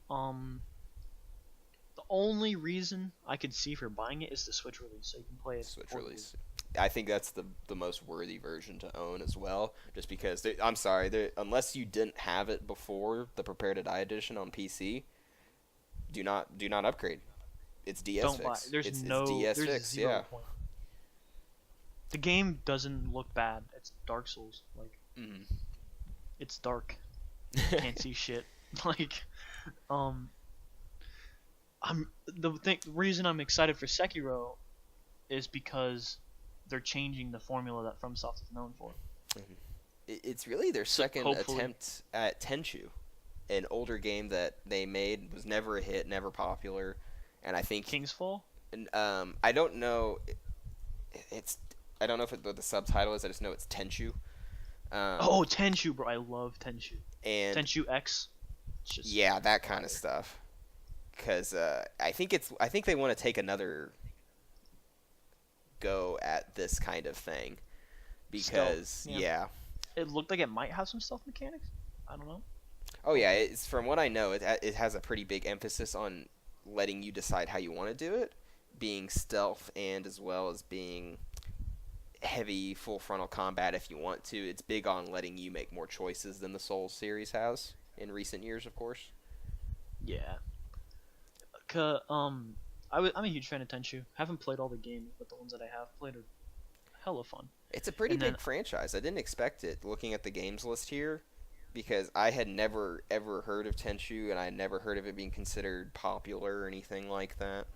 The only reason I could see for buying it is the Switch release, so you can play it. Switch portably. release. I think that's the most worthy version to own as well. Just because I'm sorry, unless you didn't have it before the Prepare to Die edition on PC, do not upgrade. It's DS Don't buy. fix. There's it's there's fix. zero Yeah. point. The game doesn't look bad. It's Dark Souls. Like, it's dark. Can't see shit. Like, the reason I'm excited for Sekiro is because they're changing the formula that FromSoft is known for. It's really their second attempt at Tenchu, an older game that they made, was never a hit, never popular, and I think King's Fall. I don't know. I don't know what the subtitle is. I just know it's Tenchu. Tenchu, bro! I love Tenchu. And Tenchu X. Yeah, that kind of stuff. Because I think they want to take another go at this kind of thing. Because Stealth, yeah, it looked like it might have some stealth mechanics. I don't know. Oh yeah, it's from what I know, it has a pretty big emphasis on letting you decide how you want to do it, being stealth and as well as being heavy full frontal combat if you want to. It's big on letting you make more choices than the Souls series has in recent years, of course. Yeah. I'm a huge fan of Tenchu. Haven't played all the games, but the ones that I have played are hella fun. It's a pretty big franchise. I didn't expect it looking at the games list here, because I had never ever heard of Tenchu, and I had never heard of it being considered popular or anything like that.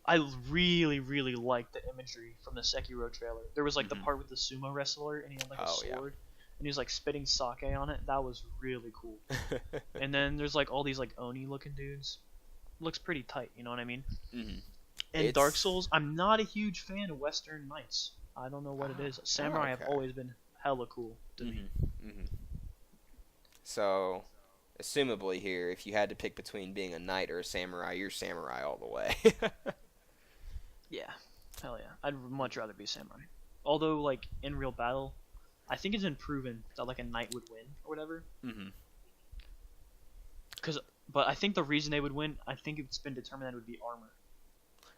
I really, really liked the imagery from the Sekiro trailer. There was like the part with the sumo wrestler, and he had like a sword, and he was like spitting sake on it. That was really cool. And then there's like all these like Oni looking dudes. Looks pretty tight, you know what I mean? And Dark Souls, I'm not a huge fan of Western Knights. I don't know what it is. Samurai have always been hella cool to me. So, assumably here, if you had to pick between being a knight or a samurai, you're samurai all the way. Yeah, hell yeah. I'd much rather be samurai. Although, like, in real battle, I think it's been proven that, like, a knight would win, or whatever. But I think the reason they would win, I think it's been determined that it would be armor.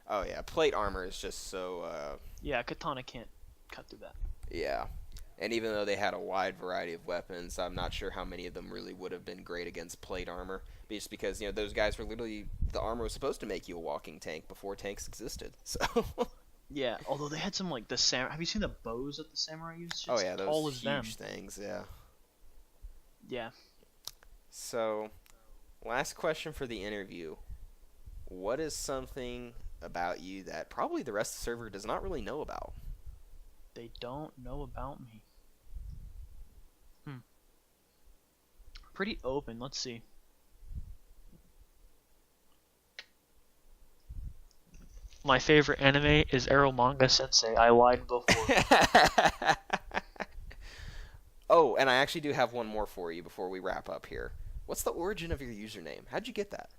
Oh yeah, plate armor is just so... Yeah, katana can't cut through that. Yeah. And even though they had a wide variety of weapons, I'm not sure how many of them really would have been great against plate armor. Just because, you know, those guys were literally... The armor was supposed to make you a walking tank before tanks existed, so... Yeah, although they had some, like, the samurai... Have you seen the bows that the samurai use? It's oh yeah, those tall as huge them. things, yeah. Yeah. So, last question for the interview. What is something about you that probably the rest of the server does not really know about? They don't know about me. Pretty open. Let's see. My favorite anime is Arrow Manga Sensei. I lied before. Oh, and I actually do have one more for you before we wrap up here. What's the origin of your username? How'd you get that?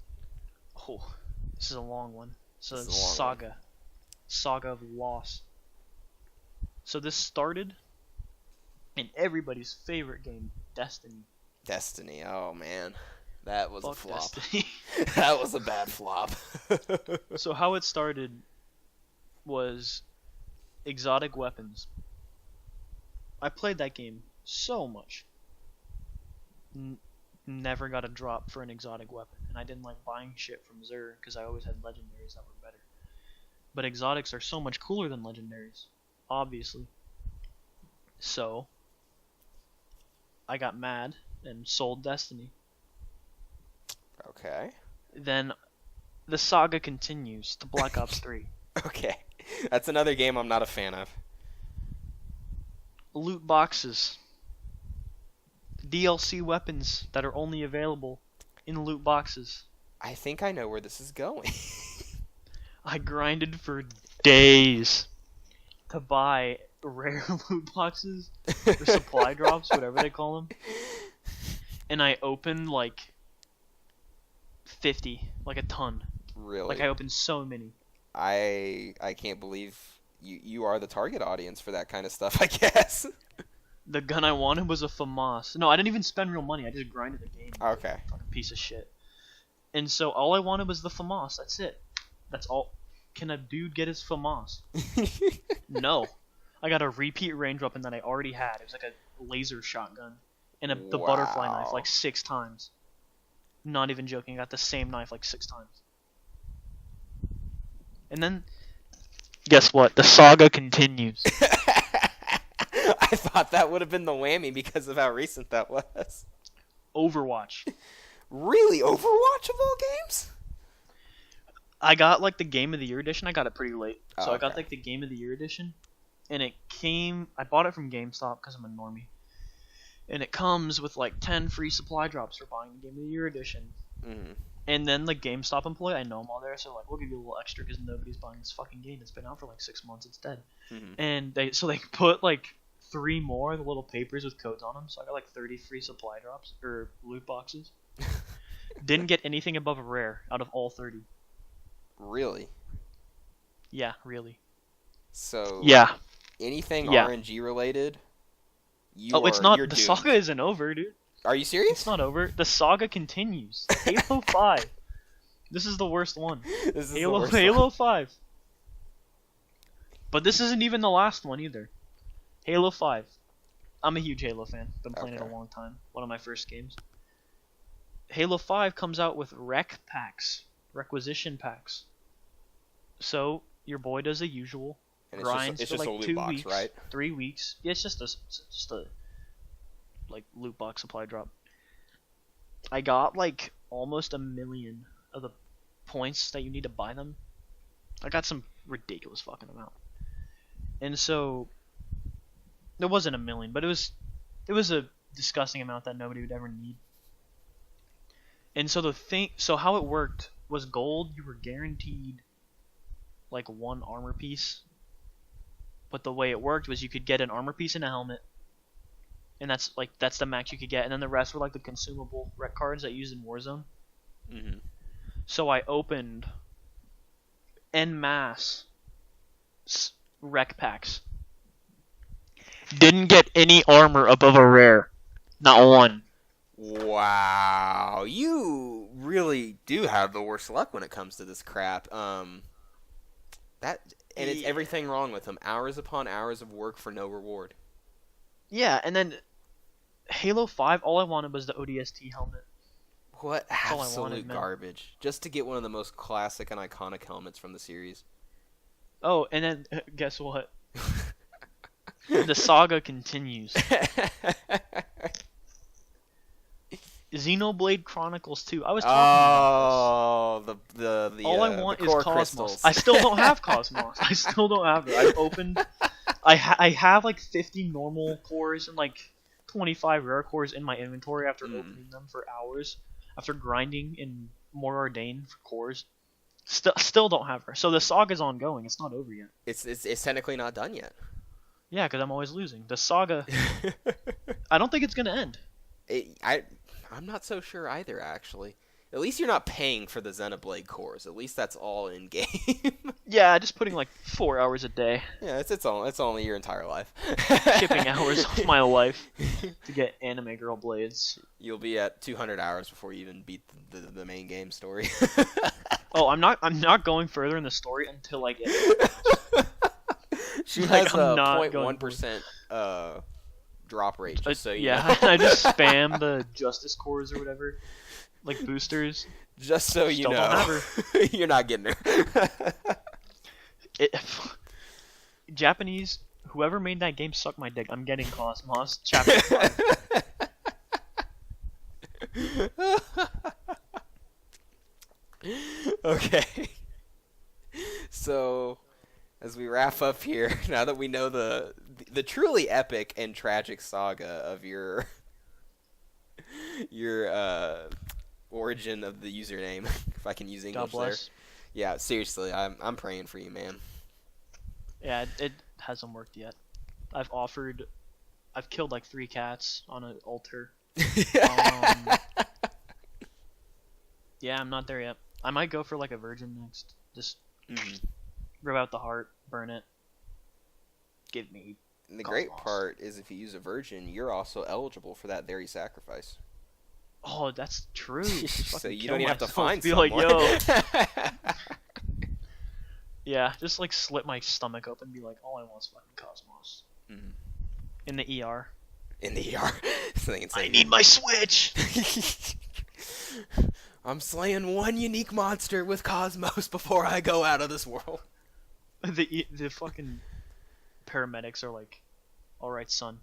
Oh, this is a long one. So This is a long Saga. one. Saga of Loss. So this started in everybody's favorite game, Destiny. Destiny. Oh man, that was a flop. Destiny. That was a bad flop. So how it started was exotic weapons. I played that game so much. Never got a drop for an exotic weapon, and I didn't like buying shit from Zer because I always had legendaries that were better. But exotics are so much cooler than legendaries, obviously. So I got mad and sold Destiny. Okay. Then the saga continues to Black Ops 3. Okay. That's another game I'm not a fan of. Loot boxes. DLC weapons that are only available in loot boxes. I think I know where this is going. I grinded for days to buy rare loot boxes or supply drops, whatever they call them. And I opened like 50, like a ton. Really? Like I opened so many. I can't believe you are the target audience for that kind of stuff, I guess. The gun I wanted was a FAMAS. No, I didn't even spend real money. I just grinded the game. Okay. Fucking piece of shit. And so all I wanted was the FAMAS. That's it. That's all. Can a dude get his FAMAS? No. I got a repeat range weapon that I already had. It was like a laser shotgun. And the butterfly knife like 6 times. Not even joking. I got the same knife like 6 times. And then, guess what? The saga continues. I thought that would have been the whammy because of how recent that was. Overwatch. Really? Overwatch of all games? I got like the Game of the Year edition. I got it pretty late. So Oh, I got okay. like the Game of the Year edition. And it came... I bought it from GameStop because I'm a normie. And it comes with like 10 free supply drops for buying the Game of the Year edition. Mm-hmm. And then the GameStop employee, I know them all there, so like, we'll give you a little extra because nobody's buying this fucking game. It's been out for like 6 months. It's dead. Mm-hmm. And they put like 3 more of the little papers with codes on them. So I got like 30 free supply drops or loot boxes. Didn't get anything above a rare out of all 30. Really? Yeah, really. So Yeah. anything Yeah. RNG related? It's not. You're The doomed. saga isn't over, dude. Are you serious? It's not over. The saga continues. Halo 5. This is the worst one. This is the Halo worst one. Halo 5. But this isn't even the last one either. Halo 5. I'm a huge Halo fan. Been playing it Okay. a long time. One of my first games. Halo 5 comes out with requisition packs. So your boy does the usual. And Grinds it's for just like a loot 2 box, weeks, right? 3 weeks. Yeah, it's just a like loot box supply drop. I got like almost 1 million of the points that you need to buy them. I got some ridiculous fucking amount. And so it wasn't 1 million, but it was a disgusting amount that nobody would ever need. And so so how it worked was gold, you were guaranteed like 1 armor piece. But the way it worked was you could get an armor piece and a helmet. And that's the max you could get. And then the rest were like the consumable rec cards that you used in Warzone. Mm-hmm. So I opened en masse rec packs. Didn't get any armor above a rare. Not one. Wow, you really do have the worst luck when it comes to this crap. It's Yeah. everything wrong with them. Hours upon hours of work for no reward. Yeah, and then Halo 5, all I wanted was the ODST helmet. What all I wanted, absolute man. garbage. Just to get one of the most classic and iconic helmets from the series. Oh, and then guess what? The saga continues. Xenoblade Chronicles 2. I was talking about Oh, the all I want the is core Cosmos. crystals. I still don't have Cosmos. I still don't have it. I've opened. I have like 50 normal cores and like 25 rare cores in my inventory after opening them for hours. After grinding in More Ardain for cores. Still don't have her. So the saga's ongoing. It's not over yet. It's technically not done yet. Yeah, because I'm always losing. The saga. I don't think it's gonna end. I'm not so sure either, actually. At least you're not paying for the Xenoblade cores. At least that's all in game. Yeah, just putting like 4 hours a day. Yeah, it's only your entire life. Chipping hours off my life to get anime girl blades. You'll be at 200 hours before you even beat the main game story. Oh, I'm not going further in the story until I get it. She Like, has I'm a not 0.1% drop rate, just so you yeah, know. I just spam the Justice Cores or whatever, like boosters. Just so you Still don't know. have You're not getting her. Japanese, whoever made that game, suck my dick. I'm getting Cosmos Chapter 5. Okay. So, as we wrap up here, now that we know the truly epic and tragic saga of your origin of the username, if I can use English God bless. there. Yeah, seriously, I'm praying for you, man. Yeah, it hasn't worked yet. I've killed like 3 cats on an altar. Yeah, I'm not there yet. I might go for like a virgin next. Just rip out the heart, burn it. Give me. And the great Cosmos. part is if you use a virgin, you're also eligible for that very sacrifice. Oh, that's true. So you don't even have to find be someone. like, yo. Yeah, just like slit my stomach open and be like, all I want is fucking Cosmos. Mhm. In the ER. In the ER. So they can say, I need my Switch! I'm slaying one unique monster with Cosmos before I go out of this world. The fucking paramedics are like, alright, son.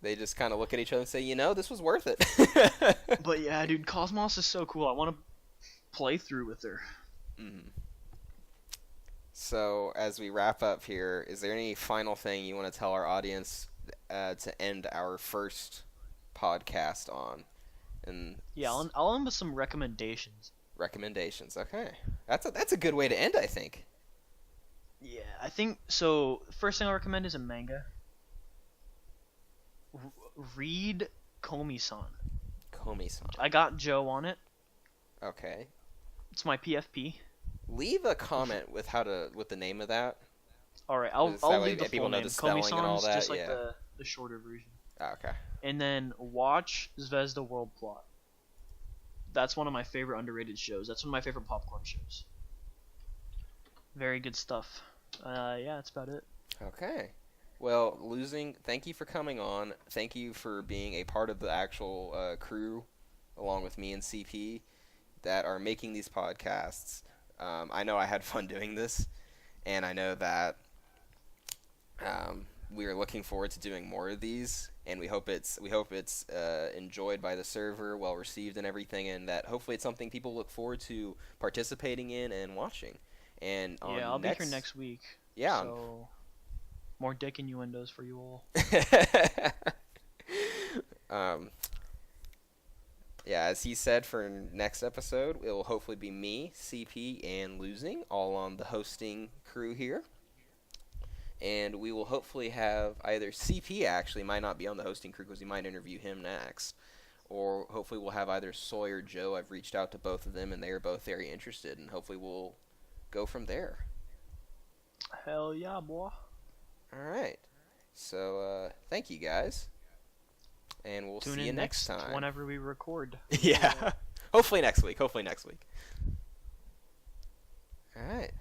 They just kind of look at each other and say, you know, this was worth it. But yeah, dude, Cosmos is so cool. I want to play through with her. Mhm. So, as we wrap up here, is there any final thing you want to tell our audience to end our first podcast on? And Yeah, I'll end with some recommendations. recommendations. Okay, that's a good way to end, I think. Yeah, I think so. First thing I'll recommend is a manga. Read Komi-san. Komi-san. I got Joe on it. Okay. It's my PFP. Leave a comment with with the name of that. All right, Is I'll that way leave the people full know name. the spelling and all Komi-san's that? just like Yeah. the shorter version. Oh, okay. And then watch Zvezda World Plot. That's one of my favorite underrated shows. That's one of my favorite popcorn shows. Very good stuff. Yeah, that's about it. Okay. Well, thank you for coming on. Thank you for being a part of the actual crew, along with me and CP, that are making these podcasts. I know I had fun doing this, and I know that we are looking forward to doing more of these, and we hope it's enjoyed by the server, well received and everything, and that hopefully it's something people look forward to participating in and watching. And Yeah, I'll be here next week. Yeah. So more dick innuendos for you all. Yeah, as he said, for next episode, it will hopefully be me, CP, and Losing, all on the hosting crew here. And we will hopefully have either CP actually might not be on the hosting crew because we might interview him next, or hopefully we'll have either Soy or Joe. I've reached out to both of them, and they are both very interested, and hopefully we'll go from there. Hell yeah, boy. All right. So, thank you guys. And we'll see you next time. Whenever we record. Yeah. Hopefully next week. All right.